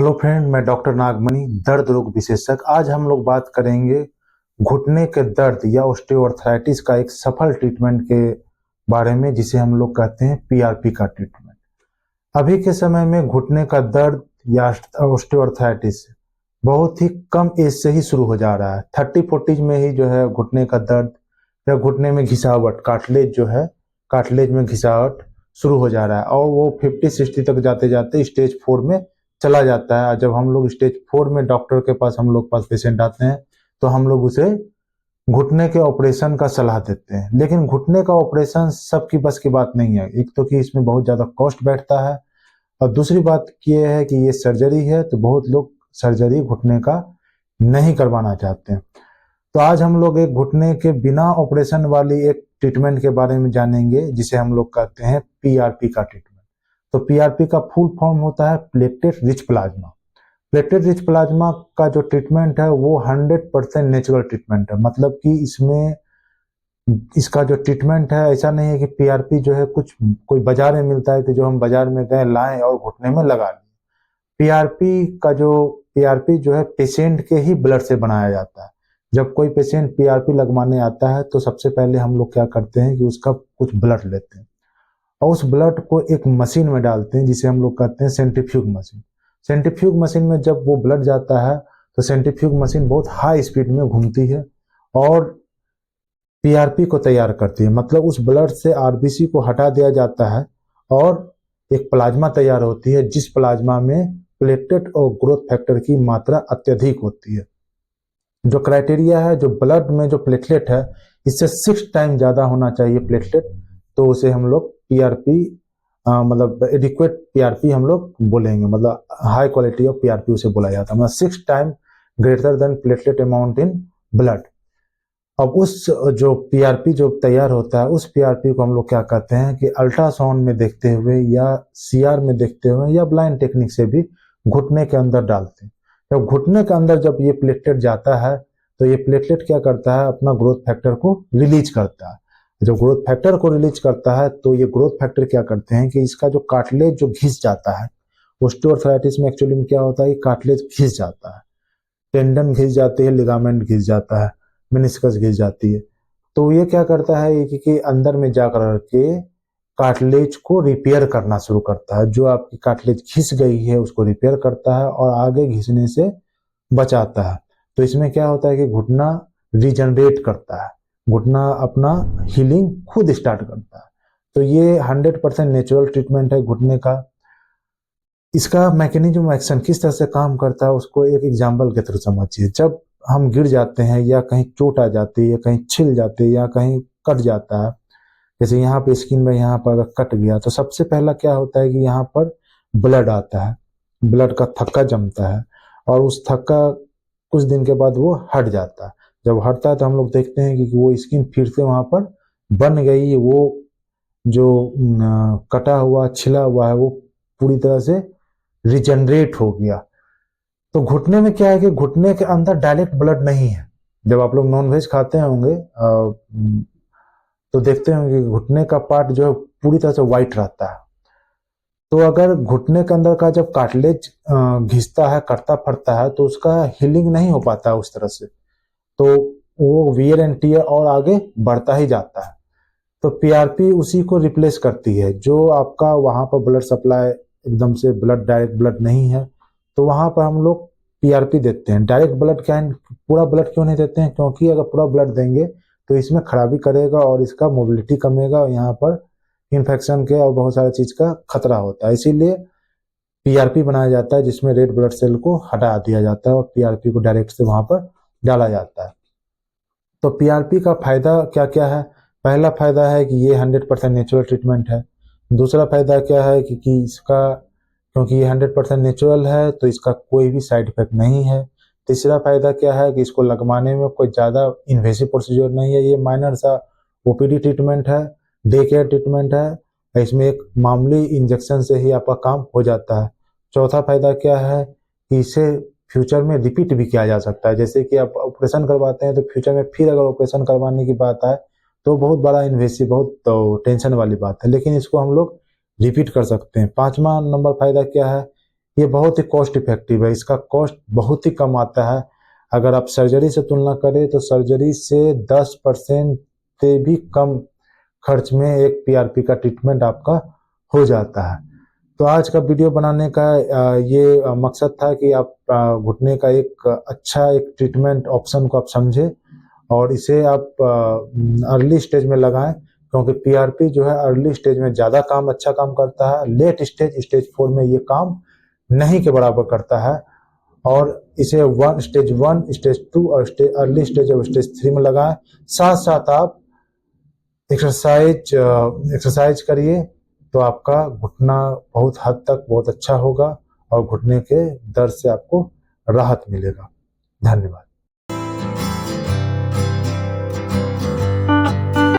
Hello friend, मैं doctor नागमणि, दर्द रोग विशेषज्ञ। आज हम लोग बात करेंगे घुटने के दर्द या ऑस्टियोआर्थराइटिस का एक सफल ट्रीटमेंट के बारे में, जिसे हम लोग कहते हैं पीआरपी का ट्रीटमेंट। अभी के समय में घुटने का दर्द या ऑस्टियोआर्थराइटिस बहुत ही कम एज से ही शुरू हो जा रहा है। 30-40 में ही जो है घुटने का दर्द या घुटने में घिसावट, कार्टिलेज में घिसावट शुरू हो जा रहा है और वो 50-60 तक जाते जाते स्टेज 4 में चला जाता है। जब हम लोग स्टेज 4 में डॉक्टर के पास हम लोग पास पेशेंट आते हैं तो हम लोग उसे घुटने के ऑपरेशन का सलाह देते हैं। लेकिन घुटने का ऑपरेशन सबकी बस की बात नहीं है। एक तो कि इसमें बहुत ज़्यादा कॉस्ट बैठता है और दूसरी बात ये है कि ये सर्जरी है, तो बहुत लोग सर्जरी घुटने का नहीं करवाना चाहते हैं। तो आज हम लोग एक घुटने के बिना ऑपरेशन वाली एक ट्रीटमेंट के बारे में जानेंगे, जिसे हम लोग कहते हैं पीआरपी का ट्रीटमेंट। तो पीआरपी का फुल फॉर्म होता है platelet rich plasma. Platelet rich plasma का जो ट्रीटमेंट है वो 100% नेचुरल ट्रीटमेंट है। मतलब कि इसमें इसका जो ट्रीटमेंट है, ऐसा नहीं है कि पीआरपी जो है कुछ कोई बाजार में मिलता है कि जो हम बाजार में गए लाएं और घुटने में लगा लें। पीआरपी जो है पेशेंट के ही ब्लड से बनाया जाता है। जब कोई पेशेंट पीआरपी लगवाने आता है तो सबसे पहले हम लोग क्या करते हैं कि उसका कुछ ब्लड लेते हैं और उस ब्लड को एक मशीन में डालते हैं, जिसे हम लोग कहते हैं सेंट्रीफ्यूग मशीन। सेंट्रीफ्यूग मशीन में जब वो ब्लड जाता है तो सेंट्रीफ्यूग मशीन बहुत हाई स्पीड में घूमती है और पीआरपी को तैयार करती है। मतलब उस ब्लड से आरबीसी को हटा दिया जाता है और एक प्लाज्मा तैयार होती है, जिस प्लाज्मा में प्लेटलेट और ग्रोथ फैक्टर की मात्रा अत्यधिक होती है। जो क्राइटेरिया है, जो ब्लड में जो प्लेटलेट है इससे 6 टाइम ज्यादा होना चाहिए प्लेटलेट, तो उसे हम लोग पीआरपी मतलब एडिक्वेट पीआरपी हम लोग बोलेंगे। मतलब हाई क्वालिटी ऑफ पीआरपी उसे बोला जाता है। मतलब 6 time greater than platelet amount in blood. अब उस जो पीआरपी जो तैयार होता है, उस पीआरपी को हम लोग क्या कहते हैं कि अल्ट्रासाउंड में देखते हुए या सीआर में देखते हुए या ब्लाइंड टेक्निक से भी घुटने के अंदर डालते हैं। जब घुटने के अंदर जब ये प्लेटलेट जाता है तो ये प्लेटलेट क्या करता है, अपना ग्रोथ फैक्टर को रिलीज करता है। जब ग्रोथ फैक्टर को रिलीज करता है तो ये ग्रोथ फैक्टर क्या करते हैं कि इसका जो कार्टिलेज जो घिस जाता है, ऑस्टियोआर्थराइटिस में एक्चुअली में क्या होता है, कार्टिलेज घिस जाता है, टेंडन घिस जाती है, लिगामेंट घिस जाता है, मेनिस्कस घिस जाती है। तो ये क्या करता है कि अंदर में जाकर के कार्टिलेज को रिपेयर करना शुरू करता है। जो आपकी कार्टिलेज घिस गई है उसको रिपेयर करता है और आगे घिसने से बचाता है। तो इसमें क्या होता है कि घुटना रिजनरेट करता है, घुटना अपना हीलिंग खुद स्टार्ट करता है। तो ये 100% नेचुरल ट्रीटमेंट है घुटने का। इसका मैकेनिज्म एक्शन किस तरह से काम करता है उसको एक एग्जाम्पल के थ्रू समझिए। जब हम गिर जाते हैं या कहीं चोट आ जाती है या कहीं छिल जाती है या कहीं कट जाता है, जैसे यहाँ पे स्किन में यहाँ पर अगर कट गया तो सबसे पहला क्या होता है कि यहाँ पर ब्लड आता है, ब्लड का थक्का जमता है और उस थक्का कुछ दिन के बाद वो हट जाता है। जब हटता है तो हम लोग देखते हैं कि वो स्किन फिर से वहां पर बन गई, वो जो कटा हुआ छिला हुआ है वो पूरी तरह से रिजनरेट हो गया। तो घुटने में क्या है कि घुटने के अंदर डायरेक्ट ब्लड नहीं है। जब आप लोग नॉन वेज खाते होंगे तो देखते होंगे कि घुटने का पार्ट जो है पूरी तरह से व्हाइट रहता है। तो अगर घुटने के अंदर का जब कार्टिलेज घिसता है, कटता फटता है, तो उसका हीलिंग नहीं हो पाता है उस तरह से, तो वो वियर एंड टियर और आगे बढ़ता ही जाता है। तो पीआरपी उसी को रिप्लेस करती है। जो आपका वहां पर ब्लड सप्लाई एकदम से ब्लड डायरेक्ट ब्लड नहीं है तो वहां पर हम लोग पीआरपी देते हैं। डायरेक्ट ब्लड क्या है, पूरा ब्लड क्यों नहीं देते हैं, क्योंकि अगर पूरा ब्लड देंगे तो इसमें खराबी करेगा और इसका मोबिलिटी कमेगा और यहाँ पर इन्फेक्शन के और बहुत सारी चीज का खतरा होता है। इसीलिए पीआरपी बनाया जाता है जिसमें रेड ब्लड सेल को हटा दिया जाता है और पीआरपी को डायरेक्ट से वहां पर डाला जाता है। तो पीआरपी का फायदा क्या क्या है? पहला फायदा है कि ये 100% नेचुरल ट्रीटमेंट है। दूसरा फायदा क्या है कि इसका क्योंकि ये 100% नेचुरल है तो इसका कोई भी साइड इफेक्ट नहीं है। तीसरा फायदा क्या है कि इसको लगवाने में कोई ज्यादा इन्वेसिव प्रोसीजर नहीं है। ये माइनर सा ओपीडी ट्रीटमेंट है, डे केयर ट्रीटमेंट है। इसमें एक मामूली इंजेक्शन से ही आपका काम हो जाता है। चौथा फायदा क्या है कि इसे फ्यूचर में रिपीट भी किया जा सकता है। जैसे कि आप ऑपरेशन करवाते हैं तो फ्यूचर में फिर अगर ऑपरेशन करवाने की बात आए तो बहुत बड़ा इन्वेसिव, बहुत टेंशन वाली बात है, लेकिन इसको हम लोग रिपीट कर सकते हैं। पांचवा नंबर फायदा क्या है ये बहुत ही कॉस्ट इफेक्टिव है, इसका कॉस्ट बहुत ही कम आता है। अगर आप सर्जरी से तुलना करें तो सर्जरी से 10% से भी कम खर्च में एक पीआरपी का ट्रीटमेंट आपका हो जाता है। तो आज का वीडियो बनाने का ये मकसद था कि आप घुटने का एक अच्छा एक ट्रीटमेंट ऑप्शन को आप समझे और इसे आप अर्ली स्टेज में लगाएं, क्योंकि पीआरपी जो है अर्ली स्टेज में ज़्यादा अच्छा काम करता है। लेट स्टेज 4 में ये काम नहीं के बराबर करता है और इसे स्टेज 1, स्टेज 2 और अर्ली स्टेज और स्टेज 3 में लगाएं। साथ साथ आप एक्सरसाइज करिए तो आपका घुटना बहुत हद तक बहुत अच्छा होगा और घुटने के दर्द से आपको राहत मिलेगा। धन्यवाद।